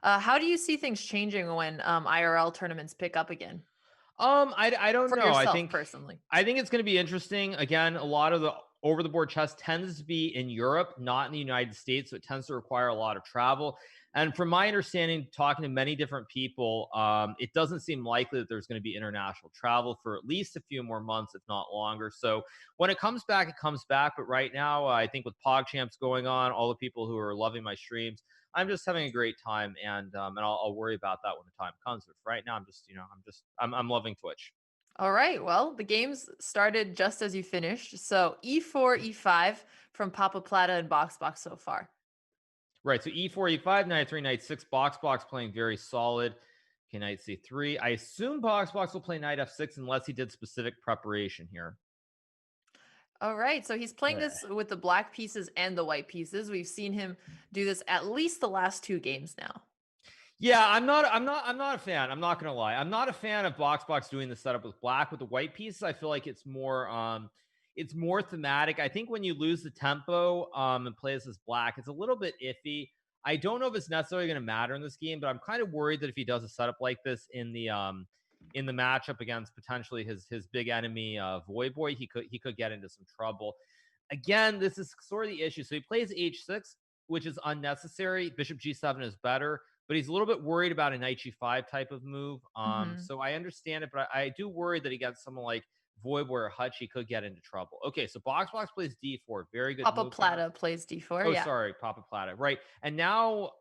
How do you see things changing when IRL tournaments pick up again I don't for know. yourself personally? I think it's going to be interesting. Again, a lot of the over the board chess tends to be in Europe, not in the United States, so it tends to require a lot of travel. And from my understanding, talking to many different people, it doesn't seem likely that there's going to be international travel for at least a few more months, if not longer. So when it comes back, it comes back. But right now, I think with PogChamps going on, all the people who are loving my streams, I'm just having a great time, and I'll worry about that when the time comes. But for right now, I'm loving Twitch. All right. Well, the games started just as you finished. So e4, e5 from Papa Plata and Box so far. Right. So e4, e5, knight 3, knight 6. Box playing very solid. Okay, knight c3. I assume Box will play knight f6 unless he did specific preparation here. All right. So he's playing Okay. this with the black pieces and the white pieces. We've seen him do this at least the last two games now. Yeah, I'm not a fan. I'm not gonna lie. I'm not a fan of Box doing the setup with black. With the white pieces, I feel like it's more thematic. I think when you lose the tempo and play this as black, it's a little bit iffy. I don't know if it's necessarily going to matter in this game, but I'm kind of worried that if he does a setup like this in the matchup against potentially his big enemy Void, he could get into some trouble. Again, this is sort of the issue. So he plays h6, which is unnecessary. Bishop g7 is better, but he's a little bit worried about a knight g5 type of move. Hmm. So I understand it, but I do worry that against someone like Void or Hutch, he could get into trouble. Okay, so Box plays d4. Very good Papa move here. Plata plays d4. Oh, Yeah. sorry, Papa Plata. Right. And now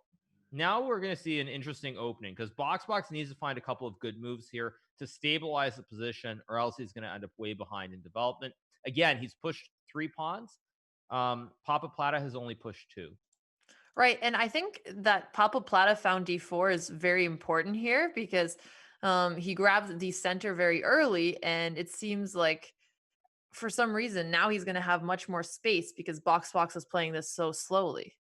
we're going to see an interesting opening because Box needs to find a couple of good moves here to stabilize the position, or else he's going to end up way behind in development. Again, he's pushed 3 pawns. Papa Plata has only pushed 2. Right. And I think that Papa Plata found d4 is very important here because he grabs the center very early. And it seems like for some reason now he's going to have much more space because Box is playing this so slowly.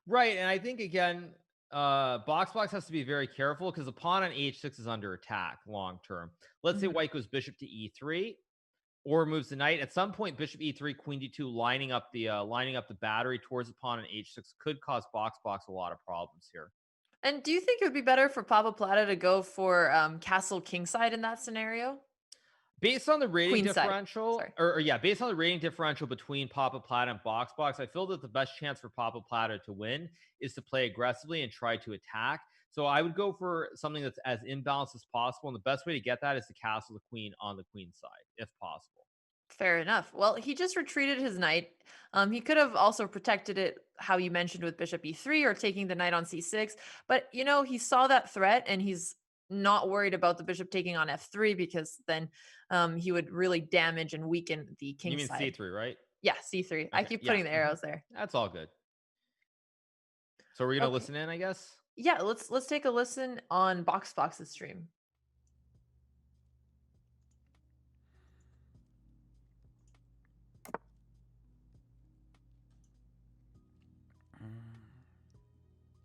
Right, and I think again, Box has to be very careful because the pawn on h6 is under attack long term. Let's say Mhm. White goes bishop to e3 or moves the knight. At some point, bishop e3, queen d2, lining up the battery towards the pawn on h6 could cause Box a lot of problems here. And do you think it would be better for Papa Plata to go for castle kingside in that scenario? Based on the rating Queenside. differential, Sorry. or yeah, based on the rating differential between Papa Plata and Box, I feel that the best chance for Papa Plata to win is to play aggressively and try to attack. So I would go for something that's as imbalanced as possible, and the best way to get that is to castle the queen on the queen side, if possible. Fair enough. Well, he just retreated his knight. He could have also protected it, how you mentioned with bishop e3 or taking the knight on c6. But, he saw that threat and he's not worried about the bishop taking on f3 because then he would really damage and weaken the You king mean side. c3, right? Yeah, c3. I Okay, keep yeah, putting the arrows there. that's all good. So we're gonna Okay. listen in, I guess. Yeah, let's take a listen on Box's stream.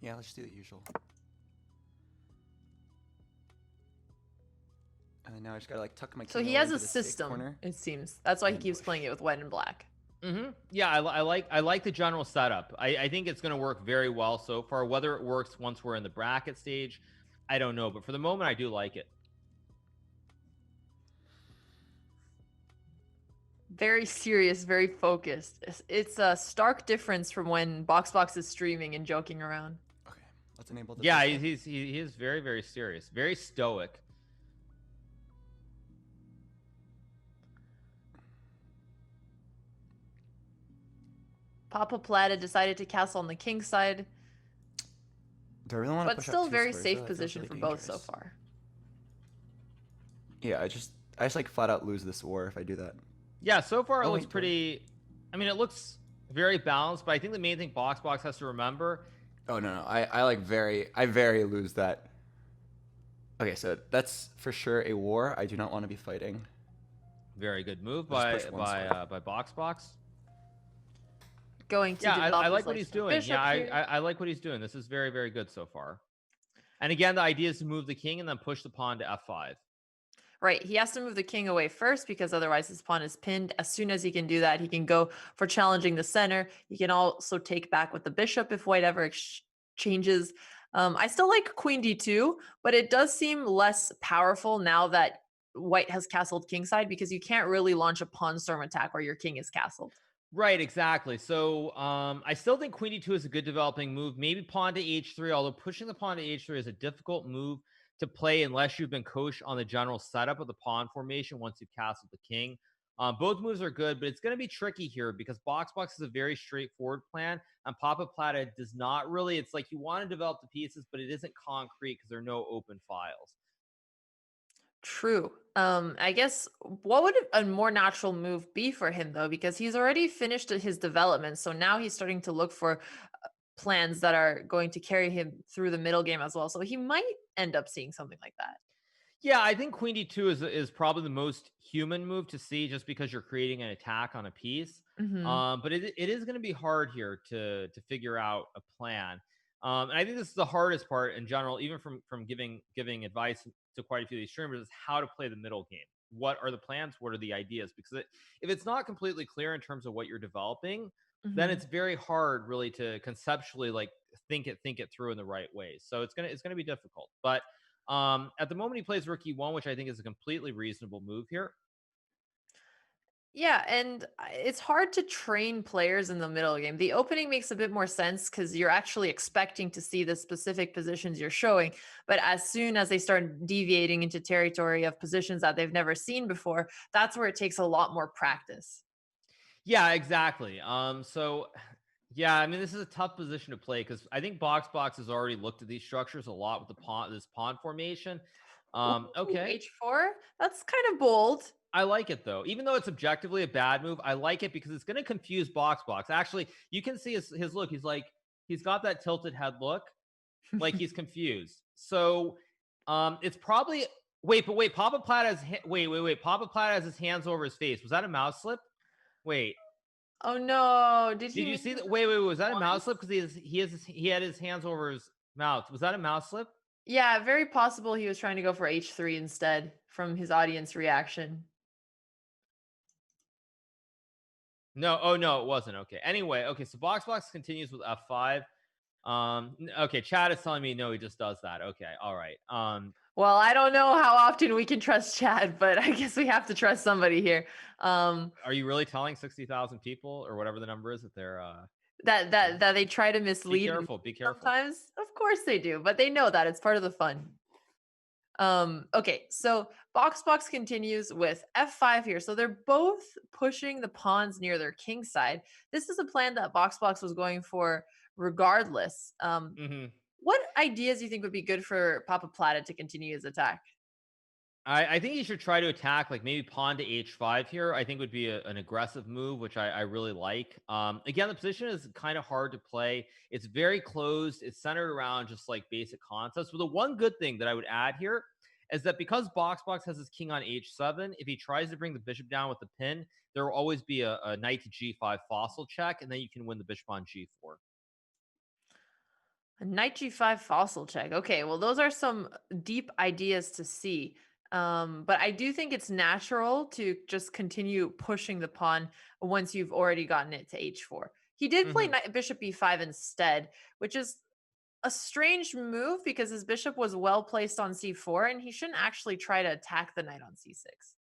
Yeah, let's do the usual. And then now I just gotta like tuck my So king he away has a into the safe system, corner it seems. That's why he and keeps playing push. it with white and black. Yeah, I like the general setup. I think it's going to work very well so far. Whether it works once we're in the bracket stage, I don't know. But for the moment, I do like it. Very serious, very focused. It's a stark difference from when Box is streaming and joking around. Okay, let's enable the Yeah, pistol. he is very very serious, very stoic. Papa Plata decided to castle on the king side, Do I really want to but push up still two very squares though? safe That feels position really for both so dangerous. far. Yeah, I just like flat out lose this war if I do that. Yeah, so far it Oh looks wait, do I? pretty. I mean, it looks very balanced, but I think the main thing Box has to remember. Oh no, I very lose that. Okay, so that's for sure a war I do not want to be fighting. Very good move I'll just push one square. by Box. Going to Yeah, I develop his like what like he's doing. Yeah, bishop here. I like what he's doing. This is very very good so far. And again, the idea is to move the king and then push the pawn to f5. Right, he has to move the king away first because otherwise his pawn is pinned. As soon as he can do that, he can go for challenging the center. He can also take back with the bishop if white ever exchanges I still like queen d2, but it does seem less powerful now that white has castled kingside because you can't really launch a pawn storm attack where your king is castled. Right, exactly. So I still think queen d2 is a good developing move. Maybe pawn to h3, although pushing the pawn to h3 is a difficult move to play unless you've been coached on the general setup of the pawn formation once you've castled the king. Both moves are good, but it's going to be tricky here because box is a very straightforward plan, and Papa Plata does not really. It's like you want to develop the pieces, but it isn't concrete because there are no open files. True. I guess what would a more natural move be for him though? Because he's already finished his development, so now he's starting to look for plans that are going to carry him through the middle game as well. So he might end up seeing something like that. Yeah, I think queen d2 is probably the most human move to see, just because you're creating an attack on a piece. Hmm. But it is going to be hard here to figure out a plan. And I think this is the hardest part in general, even from giving advice to quite a few of these streamers, is how to play the middle game. What are the plans? What are the ideas? Because if it's not completely clear in terms of what you're developing, then Hmm. it's very hard really to conceptually like think it through in the right way. So it's gonna be difficult. But at the moment, he plays Rook E1, which I think is a completely reasonable move here. Yeah, and it's hard to train players in the middle game. The opening makes a bit more sense because you're actually expecting to see the specific positions you're showing. But as soon as they start deviating into territory of positions that they've never seen before, that's where it takes a lot more practice. Yeah, exactly. So yeah, I mean, this is a tough position to play because I think Box has already looked at these structures a lot with this pawn formation. Ooh, Okay, h4? That's kind of bold. I like it though. Even though it's objectively a bad move, I like it because it's going to confuse Box. Actually, you can see his look. He's got that tilted head look, like he's confused. So, it's probably wait. Papa Platt has wait. Papa Platt has his hands over his face. Was that a mouse slip? Wait, Oh no, did he did you mean see to that? Wait. Was that a mouse once? slip? Because he had his hands over his mouth. Was that a mouse slip? Yeah, very possible he was trying to go for h3 instead from his audience reaction. No. Oh no, it wasn't. Okay. Anyway, okay. So Box continues with f5. Okay. Chad is telling me no, he just does that. Okay. All right. Well, I don't know how often we can trust Chad, but I guess we have to trust somebody here. Are you really telling 60,000 people or whatever the number is that That yeah. that that they try to Be mislead careful. Be careful. sometimes. Of course they do, but they know that it's part of the fun. Okay, so Box continues with f5 here. So they're both pushing the pawns near their king side. This is a plan that Box was going for regardless. Hmm. What ideas do you think would be good for Papa Plata to continue his attack? I think you should try to attack like maybe pawn to h5 here. I think would be an aggressive move, which I really like. Again, the position is kind of hard to play. It's very closed. It's centered around just like basic concepts. But the one good thing that I would add here is that because Box has his king on h7, if he tries to bring the bishop down with the pin, there will always be a knight to g5 fossil check, and then you can win the bishop on g4. A knight g5 fossil check. Okay, well, those are some deep ideas to see. But I do think it's natural to just continue pushing the pawn once you've already gotten it to h4. He did play Hmm. knight bishop e5 instead, which is a strange move because his bishop was well placed on c4, and he shouldn't actually try to attack the knight on c6.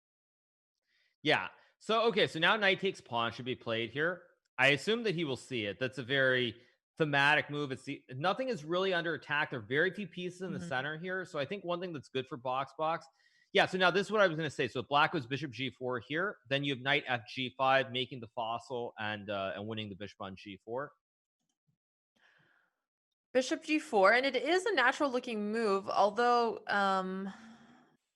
Yeah. So okay, so now knight takes pawn should be played here. I assume that he will see it. That's a very thematic move. Nothing is really under attack. There are very few pieces in the Mhm. center here. So I think one thing that's good for Box. Yeah, so now this is what I was going to say. So if black goes bishop g4 here, then you have knight f g5, making the fossil and winning the bishop on g4. Bishop g4, and it is a natural looking move, although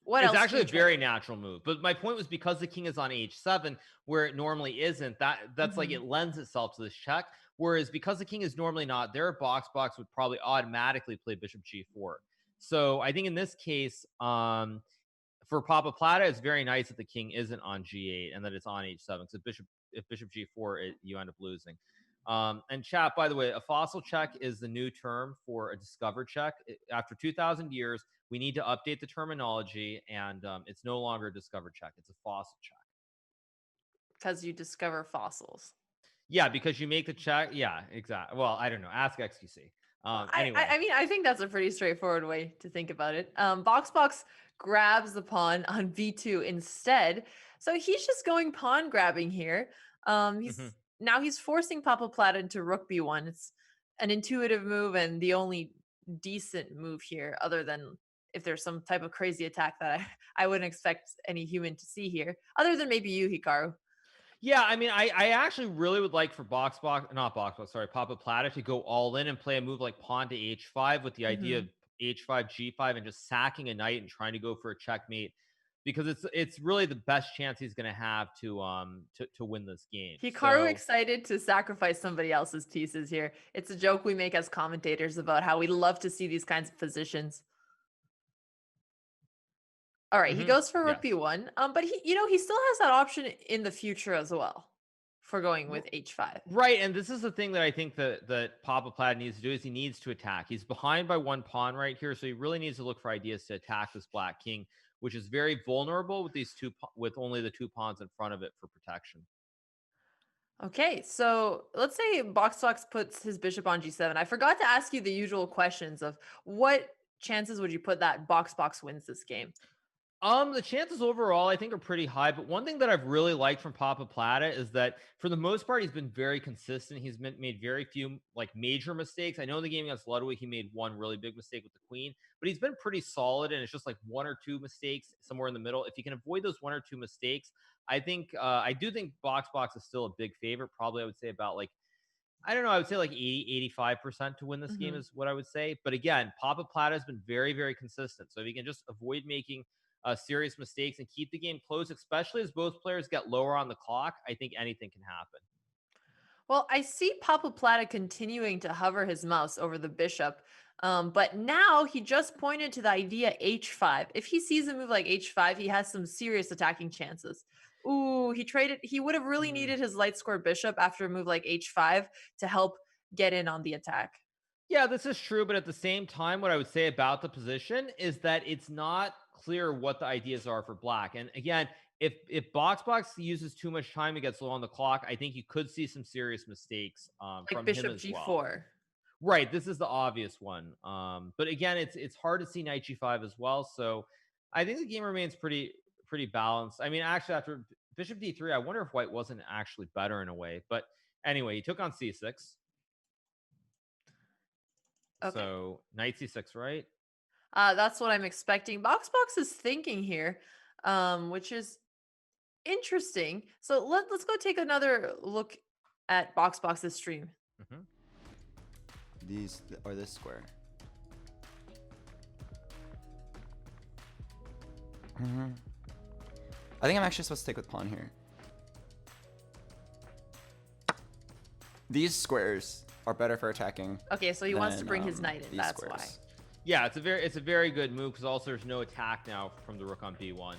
what It's else can actually you a try? very natural move. But my point was because the king is on h7, where it normally isn't, that's like it Mhm. lends itself to this check. Whereas because the king is normally not there, Box would probably automatically play bishop g4. So I think in this case, for Papa Plata, it's very nice that the king isn't on g8 and that it's on h7. Because if bishop g4, you end up losing. And chat, by the way, a fossil check is the new term for a discover check. After 2,000 years, we need to update the terminology, and it's no longer a discover check; it's a fossil check. Because you discover fossils. Yeah, because you make the check. Yeah, exactly. Well, I don't know. Ask XQC. Well, Anyway. I mean, I think that's a pretty straightforward way to think about it. Box grabs the pawn on b2 instead, so he's just going pawn grabbing here. Mhm. He's forcing Papa Plata into rook b1. It's an intuitive move and the only decent move here, other than if there's some type of crazy attack that I wouldn't expect any human to see here, other than maybe you, Hikaru. Yeah, I mean, I actually really would like for not box, sorry, Papa Plata to go all in and play a move like pawn to h5 with the idea of Hmm. h5, g5, and just sacking a knight and trying to go for a checkmate because it's really the best chance he's going to have to win this game. Hikaru So, excited to sacrifice somebody else's pieces here. It's a joke we make as commentators about how we love to see these kinds of positions. All right, he goes for rook yes. b1. But he still has that option in the future as well for going R- with h5. Right, and this is the thing that I think that Papa Plaid needs to do is he needs to attack. He's behind by one pawn right here, so he really needs to look for ideas to attack this black king, which is very vulnerable with with only the two pawns in front of it for protection. Okay, so let's say Box puts his bishop on g7. I forgot to ask you the usual questions of what chances would you put that Box wins this game? The chances overall, I think, are pretty high. But one thing that I've really liked from Papa Plata is that for the most part, he's been very consistent. Made very few like major mistakes. I know in the game against Ludwig, he made one really big mistake with the queen, but he's been pretty solid. And it's just like one or two mistakes somewhere in the middle. If you can avoid those one or two mistakes, I do think Box is still a big favorite. Probably I would say about like I don't know. I would say like 85% to win this game Mhm. is what I would say. But again, Papa Plata has been very, very consistent. So if you can just avoid making serious mistakes and keep the game close, especially as both players get lower on the clock, I think anything can happen. Well, I see Papa Plata continuing to hover his mouse over the bishop, but now he just pointed to the idea h5. If he sees a move like h5, he has some serious attacking chances. Ooh, he traded. He would have really Mm. needed his light square bishop after a move like h5 to help get in on the attack. Yeah, this is true. But at the same time, what I would say about the position is that it's not clear what the ideas are for black. And again, if Box uses too much time and gets low on the clock, I think you could see some serious mistakes Like from him bishop as well. g4. Right, this is the obvious one. But again, it's hard to see knight g5 as well. So I think the game remains pretty balanced. I mean, actually, after bishop d3, I wonder if white wasn't actually better in a way. But anyway, he took on c6. Okay. So knight c6, right? That's what I'm expecting. Box is thinking here, which is interesting. So let's go take another look at Box's stream. Hmm. These or this square. I think I'm actually supposed to stick with pawn here. These squares are better for attacking. Okay, so he wants to than, bring his knight in. these That's squares. why. Yeah, it's a very good move because also there's no attack now from the rook on b1.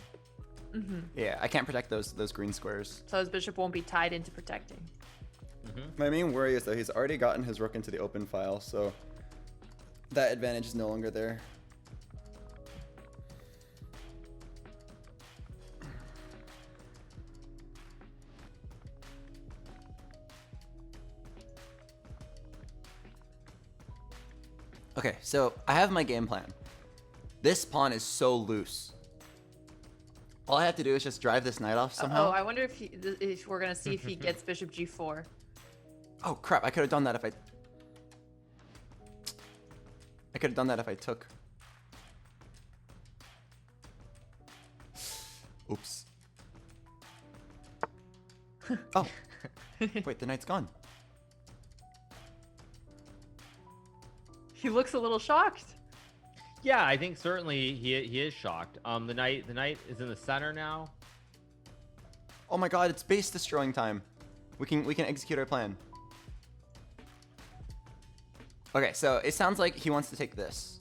Yeah, I can't protect those green squares. So his bishop won't be tied into protecting. My main worry is that he's already gotten his rook into the open file, so that advantage is no longer there. Okay, so I have my game plan. This pawn is so loose. All I have to do is just drive this knight off somehow. Oh, I wonder if we're gonna see if he gets bishop g4. Oh crap, I could have done that if I could have done that if I took. Oops. Oh. Wait, the knight's gone. He looks a little shocked. Yeah, I think certainly he is shocked. The knight is in the center now. Oh my god, it's base destroying time. We can execute our plan. Okay, so it sounds like he wants to take this.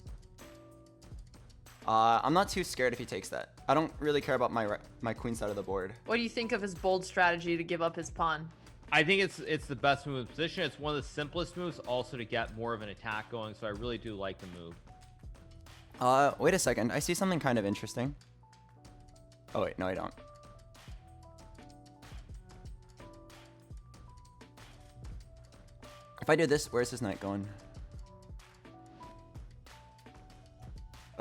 I'm not too scared if he takes that. I don't really care about my queen side of the board. What do you think of his bold strategy to give up his pawn? I think it's the best move in position. It's one of the simplest moves also to get more of an attack going. So I really do like the move. Wait a second. I see something kind of interesting. Oh wait, no I don't. If I do this, where's his knight going?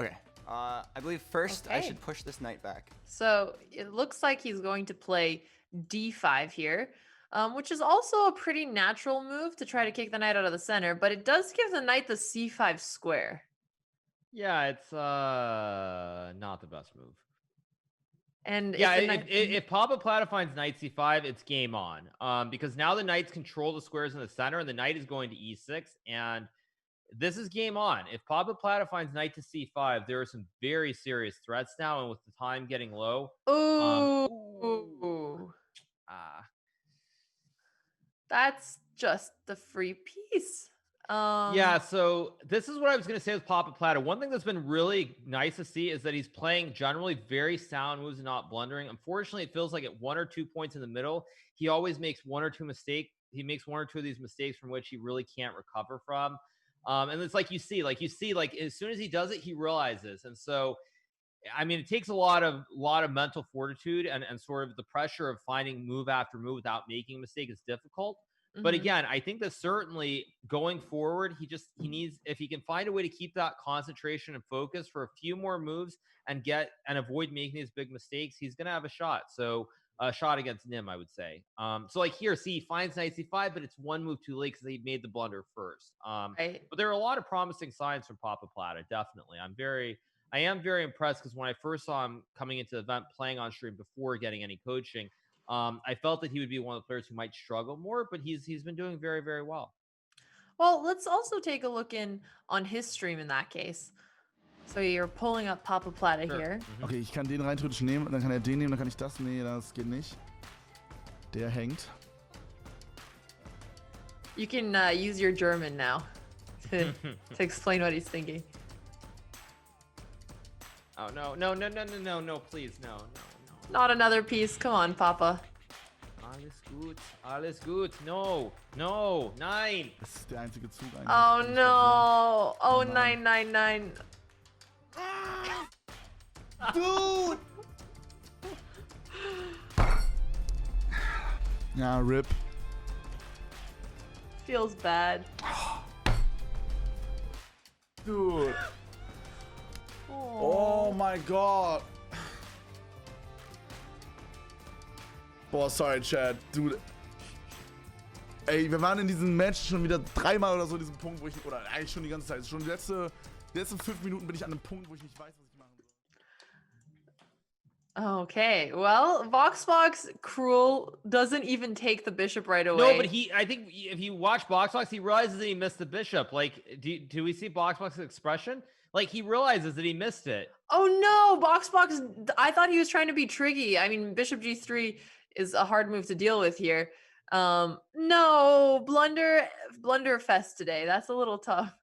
Okay. I believe first I Okay. should push this knight back. So it looks like he's going to play d5 here, which is also a pretty natural move to try to kick the knight out of the center, but it does give the knight the c5 square. Yeah, it's not the best move. And Yeah, if the knight... if Papa Plata finds knight c5, it's game on. Because now the knights control the squares in the center, and the knight is going to e6, and this is game on. If Papa Plata finds knight to c5, there are some very serious threats now, and with the time getting low, Ooh, ah, that's just the free piece. yeah, so this is what I was going to say with Papa Plata. One thing that's been really nice to see is that he's playing generally very sound moves and not blundering. Unfortunately, it feels like at 1 or 2 points in the middle, he always makes 1 or 2 mistakes. He makes 1 or 2 of these mistakes from which he really can't recover from. And it's like you see, like as soon as he does it, he realizes. And so, I mean, it takes a lot of mental fortitude and sort of the pressure of finding move after move without making a mistake is difficult. But Mhm. again, I think that certainly going forward, he needs, if he can find a way to keep that concentration and focus for a few more moves and avoid making these big mistakes, he's gonna have a shot. So a shot against Nim, I would say. So like here, see, he finds knight c5, but it's 1 move too late because he made the blunder first. Right. But there are a lot of promising signs from Papa Plata. Definitely, I am very impressed because when I first saw him coming into the event playing on stream before getting any coaching, I felt that he would be one of the players who might struggle more, but he's been doing very, very well. Well, let's also take a look in on his stream in that case. So you're pulling up Papa Plata Sure. here. Okay, ich kann den rein theoretisch nehmen, dann kann er den nehmen, dann kann ich das. Nee, das geht nicht. Der hängt. You can use your German now to explain what he's thinking. Oh no, no, no, no, no, no, no, please, no, no, no. Not another piece. Come on, Papa. Alles gut, no, no, nein. Das ist der einzige Zug eigentlich. Oh den ich no. Oh, Nein. 999. Dude! Ja, RIP. Feels bad. Dude. Oh my god. Boah, sorry, Chat. Dude. Ey, wir waren in diesem Match schon wieder 3-mal oder so, diesem Punkt, wo ich. Oder eigentlich schon die ganze Zeit. Schon die letzten 5 Minuten bin ich an einem Punkt, wo ich nicht weiß, was ich machen soll. Okay, well, Voxbox Cruel doesn't even take the bishop right away. No, but I think if you watch Boxbox, he realizes that he missed the bishop. Like, do we see Boxbox's expression? Like, he realizes that he missed it. Oh no, Boxbox, I thought he was trying to be tricky. I mean, bishop g3 is a hard move to deal with here. No, blunder fest today. That's a little tough.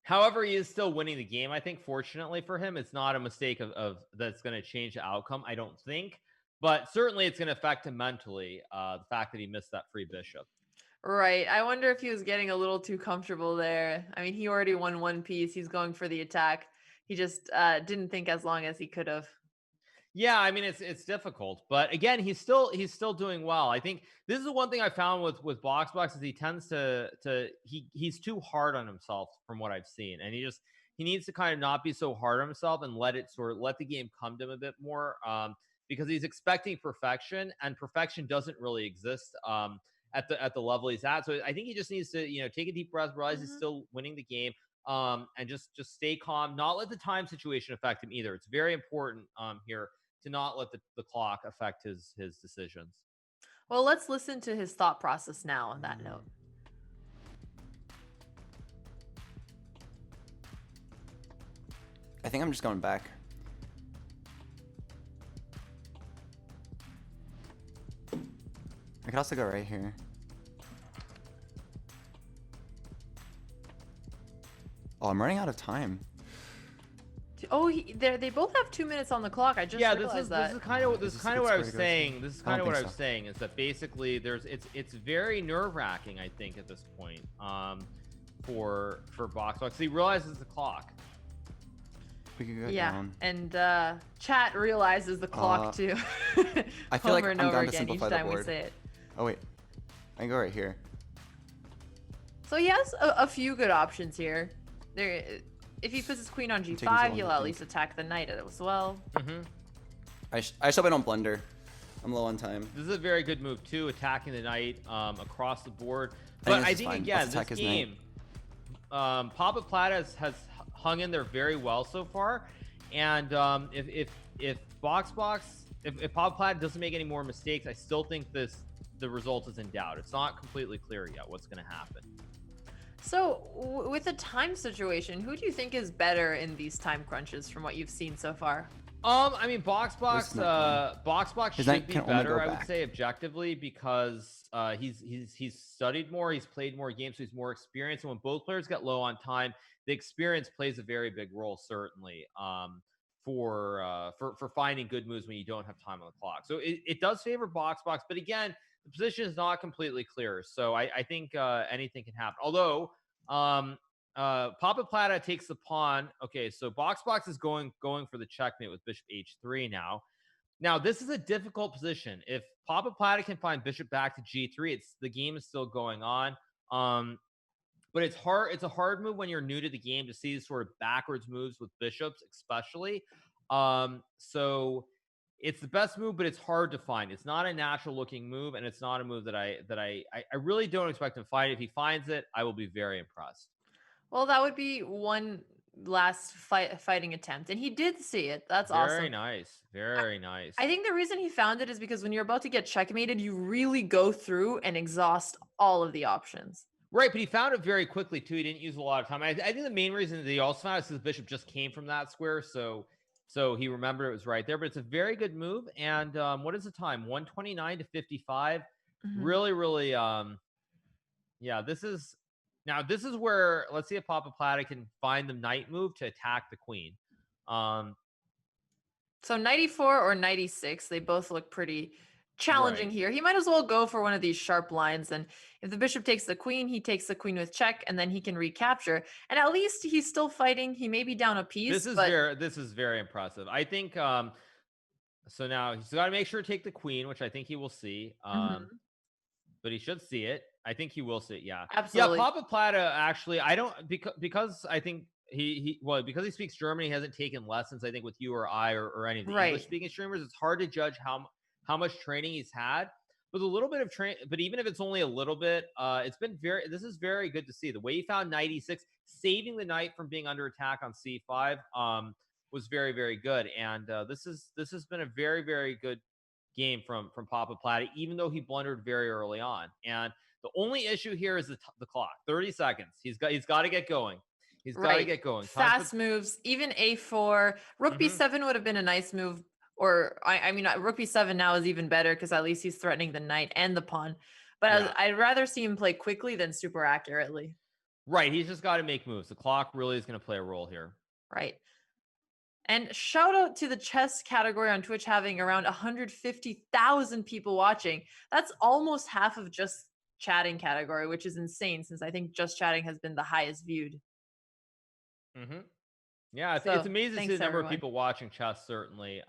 However, he is still winning the game. I think, fortunately for him, it's not a mistake of that's going to change the outcome, I don't think. But certainly it's going to affect him mentally, the fact that he missed that free bishop. Right. I wonder if he was getting a little too comfortable there. I mean, he already won 1 piece. He's going for the attack. He just didn't think as long as he could have. Yeah, I mean it's difficult, but again, he's still doing well. I think this is the one thing I found with Boxbox is he tends he's too hard on himself from what I've seen, and he needs to kind of not be so hard on himself and let the game come to him a bit more, because he's expecting perfection, and perfection doesn't really exist at the level he's at. So I think he just needs to take a deep breath, realize he's still winning the game. And just stay calm, not let the time situation affect him either. It's very important here to not let the clock affect his decisions. Well, let's listen to his thought process now on that note. I think I'm just going back. I could also go right here. Oh, I'm running out of time. Oh, they both have 2 minutes on the clock. I just realized that. This is kind of what I was saying. This is kind of what I was so. saying is that basically it's very nerve-wracking, I think, at this point, for Boxbox. He realizes the clock. We could go Yeah, down. and chat realizes the clock too. I feel like over and I'm over down to again each simplify the time we board. say it. Oh wait, I can go right here. So he has a few good options here. if he puts his queen on taking so g5, long he'll to at think. least attack the knight as well. I just hope I don't blunder. I'm low on time. This is a very good move too, attacking the knight across the board. I think But this I is think fine. again, Let's attack this his knight. game, Papa Plata has hung in there very well so far. And if Papa Plata doesn't make any more mistakes, I still think the result is in doubt. It's not completely clear yet what's going to happen. So with the time situation, who do you think is better in these time crunches from what you've seen so far? I mean, Box His knight should be can only better, go I would back. say, objectively, because he's studied more, he's played more games, so he's more experienced. And when both players get low on time, the experience plays a very big role, certainly, for finding good moves when you don't have time on the clock. So it does favor Box, but again, the position is not completely clear. So I think anything can happen. Although Papa Plata takes the pawn. Okay, so Box is going for the checkmate with bishop h3 now. Now this is a difficult position. If Papa Plata can find bishop back to g3, the game is still going on. But it's hard. It's a hard move when you're new to the game to see these sort of backwards moves with bishops, especially. So it's the best move, but it's hard to find. It's not a natural looking move, and it's not a move that I really don't expect him to find. If he finds it, I will be very impressed. Well, that would be one last fighting attempt, and he did see it. That's Very awesome. nice. Very nice. I think the reason he found it is because when you're about to get checkmated, you really go through and exhaust all of the options. Right, but he found it very quickly too. He didn't use a lot of time. I think the main reason that he also found it is because the bishop just came from that square, so he remembered it was right there. But it's a very good move. And what is the time? 129 to 55. Really, really. Yeah, this is where, let's see if Papa Plata can find the knight move to attack the queen. So 94 or 96, they both look pretty challenging Right. here. He might as well go for one of these sharp lines. And if the bishop takes the queen, he takes the queen with check, and then he can recapture. And at least he's still fighting. He may be down a piece. This is very impressive. I think so now he's got to make sure to take the queen, which I think he will see. But he should see it. I think he will see it. Yeah. Absolutely. Yeah, Papa Plata actually, I don't, because I think because he speaks German, he hasn't taken lessons, I think, with you or I or any of the English speaking streamers. It's hard to judge how much training he's had. With a little bit of training, but even if it's only a little bit, this is very good to see. The way he found knight e6, saving the knight from being under attack on c5, was very, very good. And this has been a very, very good game from Papa Plata, even though he blundered very early on. And the only issue here is the clock. 30 seconds. He's got to get going. He's got to get going. Fast moves, even a4. Rook b7 would have been a nice move. Or, I mean, rook b7 now is even better because at least he's threatening the knight and the pawn. But I'd rather see him play quickly than super accurately. Right. He's just got to make moves. The clock really is going to play a role here. Right. And shout out to the chess category on Twitch having around 150,000 people watching. That's almost half of just chatting category, which is insane since I think just chatting has been the highest viewed. Yeah, it's amazing to see the number of people watching chess, certainly.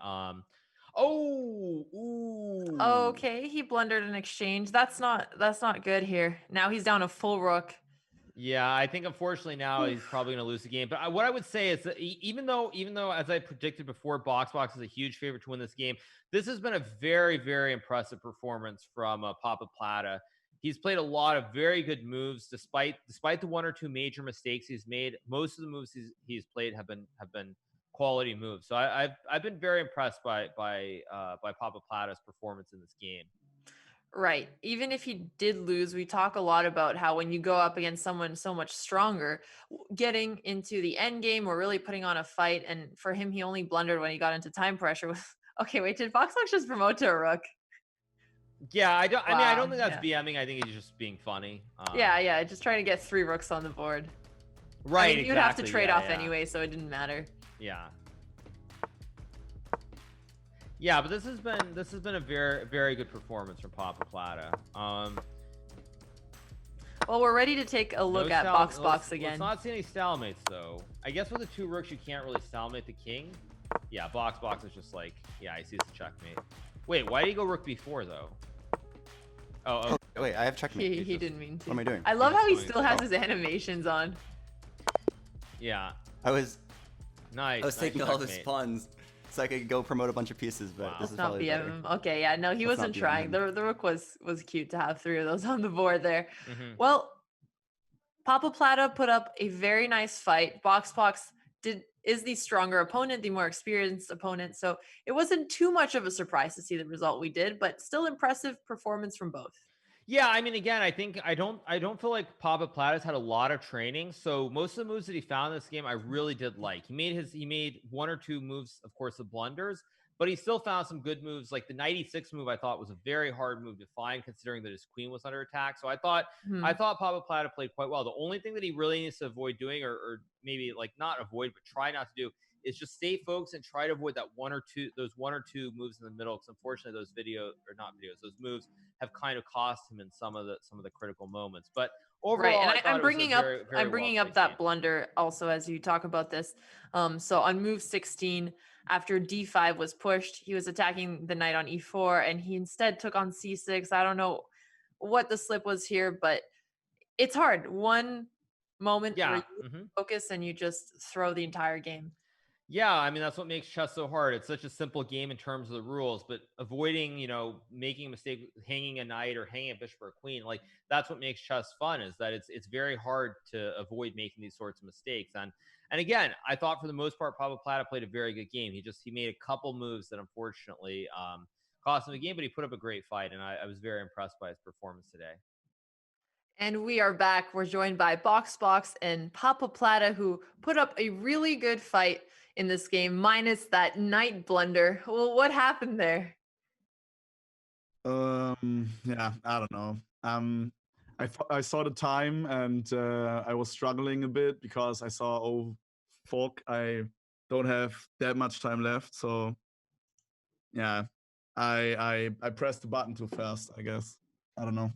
Okay, he blundered an exchange. That's not good here. Now he's down a full rook. Yeah, I think unfortunately now he's probably going to lose the game. But what I would say is that even though as I predicted before, Box is a huge favorite to win this game, this has been a very, very impressive performance from Papa Plata. He's played a lot of very good moves, despite the one or two major mistakes he's made. Most of the moves he's played have been quality moves. So I've been very impressed by Papa Plata's performance in this game. Right. Even if he did lose, we talk a lot about how when you go up against someone so much stronger, getting into the end game or really putting on a fight. And for him, he only blundered when he got into time pressure. Okay, wait, did Fox just promote to a rook? Yeah, I don't think that's BMing. I think he's just being funny. Yeah, just trying to get 3 rooks on the board. Right. I mean, you'd have to trade off anyway, so it didn't matter. Yeah. Yeah, but this has been a very, very good performance from Papa Plata. Well, we're ready to take a look at Box again. Let's not see any stalemates, though. I guess with the 2 rooks, you can't really stalemate the king. Yeah, Box is just like, yeah, he sees the checkmate. Wait, why did he go rook b4 though? Oh, wait, I have checkmate. He didn't mean to. What am I doing? I love how he still has his animations on. Yeah. I was Nice. taking all of his checkmate. pawns so I could go promote a bunch of pieces, but Wow. this is Let's not probably BM better. him. Okay, yeah, no, he Let's not wasn't BM trying. him. The rook was cute to have 3 of those on the board there. Mhm. Well, Papa Plata put up a very nice fight. Box is the stronger opponent, the more experienced opponent. So it wasn't too much of a surprise to see the result we did, but still impressive performance from both. Yeah, I mean, again, I think I don't feel like Papa Plata's had a lot of training. So most of the moves that he found in this game, I really did like. He made 1 or 2 moves, of course, of blunders, but he still found some good moves. Like the 96 move, I thought was a very hard move to find, considering that his queen was under attack. So I thought Hmm. Papa Plata played quite well. The only thing that he really needs to avoid doing, or maybe like not avoid, but try not to do, is just stay focused and try to avoid those one or two moves in the middle. Because unfortunately, those moves have kind of cost him in some of the critical moments. But Right, overall, and I thought I'm it was a bringing up very, very I'm well bringing played up that game. blunder also as you talk about this. So on move 16, after d5 was pushed, he was attacking the knight on e4, and he instead took on c6. I don't know what the slip was here, but it's hard. One moment where Yeah. you lose focus and you just throw the entire game. Yeah, I mean that's what makes chess so hard. It's such a simple game in terms of the rules, but avoiding, making a mistake, hanging a knight or hanging a bishop or a queen, like that's what makes chess fun. Is that it's very hard to avoid making these sorts of mistakes. And again, I thought for the most part, Pablo Plata played a very good game. He made a couple moves that unfortunately cost him the game, but he put up a great fight, and I was very impressed by his performance today. And we are back. We're joined by Box and Papa Plata, who put up a really good fight in this game, minus that knight blunder. Well, what happened there? Yeah, I don't know. I saw the time and I was struggling a bit because I saw, oh, fuck, I don't have that much time left. So yeah, I pressed the button too fast, I guess. I don't know.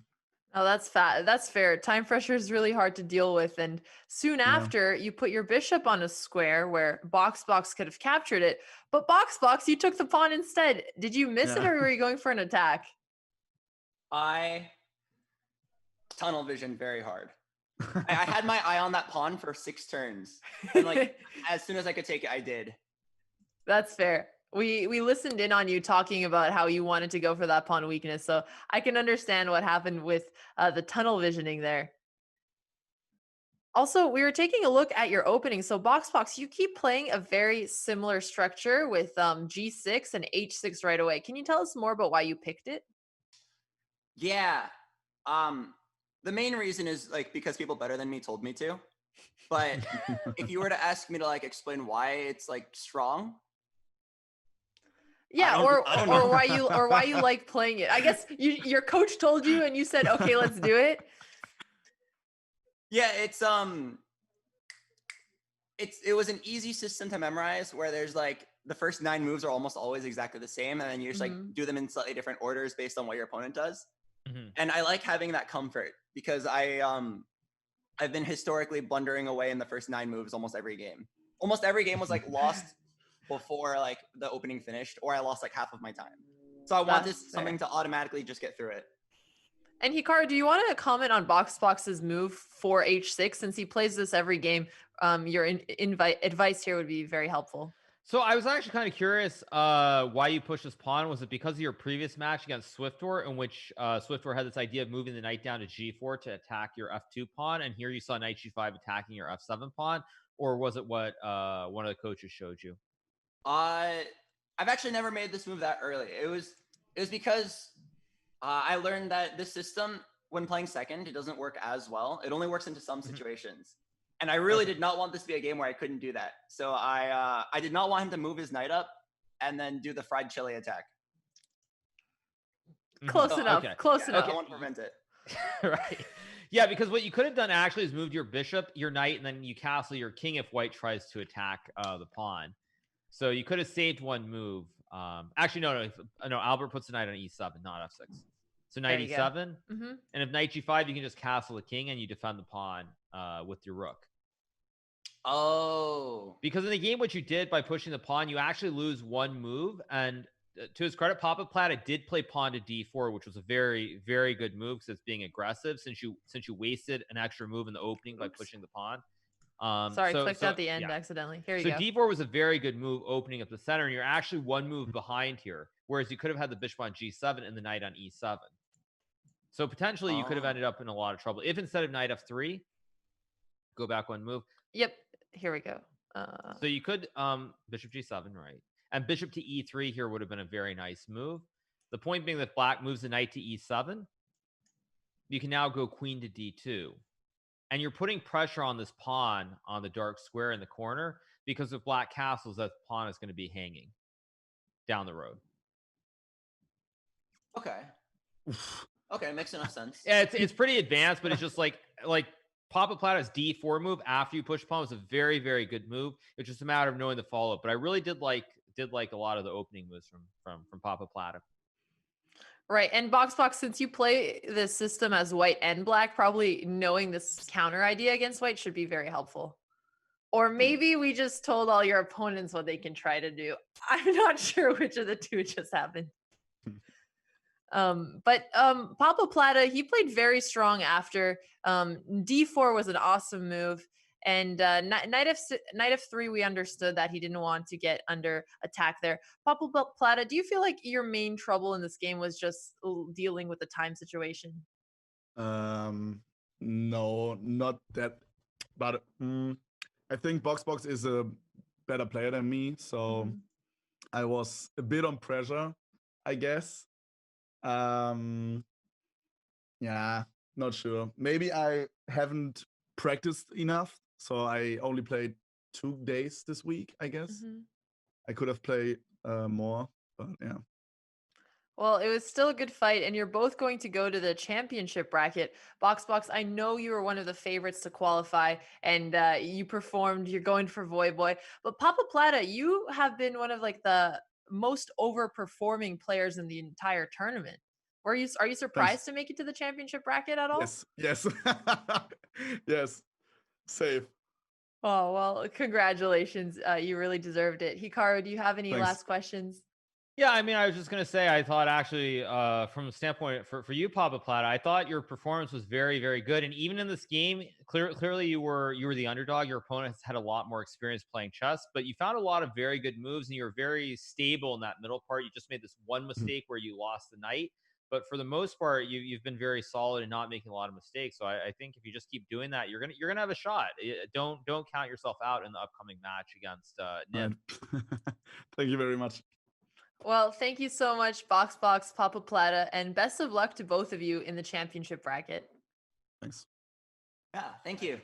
Oh, that's fat. That's fair. Time pressure is really hard to deal with. And soon Yeah. after, you put your bishop on a square where Box could have captured it. But Box, you took the pawn instead. Did you miss it Yeah. or were you going for an attack? I tunnel vision very hard. I had my eye on that pawn for 6 turns. And like as soon as I could take it, I did. That's fair. We listened in on you talking about how you wanted to go for that pawn weakness, so I can understand what happened with the tunnel visioning there. Also, we were taking a look at your opening. So Box, you keep playing a very similar structure with G6 and H6 right away. Can you tell us more about why you picked it? Yeah. The main reason is like because people better than me told me to. But if you were to ask me to like explain why it's like strong, Yeah, I don't know. why you like playing it. I guess your coach told you and you said, "Okay, let's do it." Yeah, it was an easy system to memorize where there's like the first 9 moves are almost always exactly the same, and then you just like do them in slightly different orders based on what your opponent does. And I like having that comfort because I've been historically blundering away in the first 9 moves almost every game. Almost every game was like lost before like the opening finished, or I lost like half of my time. So I wanted something to automatically just get through it. And Hikaru, do you want to comment on Box's move for H6 since he plays this every game? Your advice here would be very helpful. So I was actually kind of curious why you pushed this pawn. Was it because of your previous match against Swiftor, in which Swiftor had this idea of moving the knight down to g4 to attack your f2 pawn, and here you saw knight g5 attacking your f7 pawn? Or was it what one of the coaches showed you? I've actually never made this move that early. It was because I learned that this system, when playing second, it doesn't work as well. It only works into some situations. And I really did not want this to be a game where I couldn't do that. So I did not want him to move his knight up and then do the fried chili attack. Close enough. Okay. Close enough. I want to prevent it. Right. Yeah, because what you could have done actually is moved your bishop, your knight, and then you castle your king if white tries to attack the pawn. So you could have saved one move. Actually, no. Albert puts the knight on e7, not f6. So knight e7, and if knight g5, you can just castle the king and you defend the pawn with your rook. Oh. Because in the game, what you did by pushing the pawn, you actually lose one move. And to his credit, Papa Plata did play pawn to d4, which was a very, very good move because it's being aggressive since you wasted an extra move in the opening by pushing the pawn. Sorry, clicked at the end accidentally. Here you so go. d4 was a very good move opening up the center, and you're actually one move behind here, whereas you could have had the bishop on g7 and the knight on e7. So potentially you could have ended up in a lot of trouble if instead of knight f3, go back one move. Yep, here we go. So you could bishop g7, right? And bishop to e3 here would have been a very nice move. The point being that black moves the knight to e7. You can now go queen to d2. And you're putting pressure on this pawn on the dark square in the corner, because with black castles, that pawn is going to be hanging down the road. Okay. Okay, makes enough sense. Yeah, it's pretty advanced, but it's just like Papa Plata's d4 move after you push pawn was a very, very good move. It's just a matter of knowing the follow-up. But I really did like a lot of the opening moves from Papa Plata. Right. And BoxBox, since you play this system as white and black, probably knowing this counter idea against white should be very helpful. Or maybe we just told all your opponents what they can try to do. I'm not sure which of the two just happened. But Papa Plata, he played very strong after. D4 was an awesome move. And knight f3, we understood that he didn't want to get under attack there. Papa Plata, do you feel like your main trouble in this game was just dealing with the time situation? No, not that. But I think BoxBox is a better player than me, so I was a bit on pressure, I guess. Yeah, not sure. Maybe I haven't practiced enough. So I only played 2 days this week, I guess. I could have played more, but yeah. Well, it was still a good fight, and you're both going to go to the championship bracket. BoxBox, I know you were one of the favorites to qualify, and you performed. You're going for Voy Boy. But Papa Plata, you have been one of like the most overperforming players in the entire tournament. Are you surprised to make it to the championship bracket at all? Yes. Yes. Safe. Oh, well, congratulations. You really deserved it. Hikaru, do you have any last questions? Yeah, I mean, I was just going to say, I thought actually, from a standpoint for you, Papa Plata, I thought your performance was very, very good. And even in this game, clearly you were the underdog. Your opponent has had a lot more experience playing chess, but you found a lot of very good moves, and you were very stable in that middle part. You just made this one mistake where you lost the knight. But for the most part, you've been very solid and not making a lot of mistakes. So I think if you just keep doing that, you're gonna have a shot. Don't count yourself out in the upcoming match against Nim. Thank you very much. Well, thank you so much, BoxBox, Papa Plata, and best of luck to both of you in the championship bracket. Thanks. Yeah, thank you.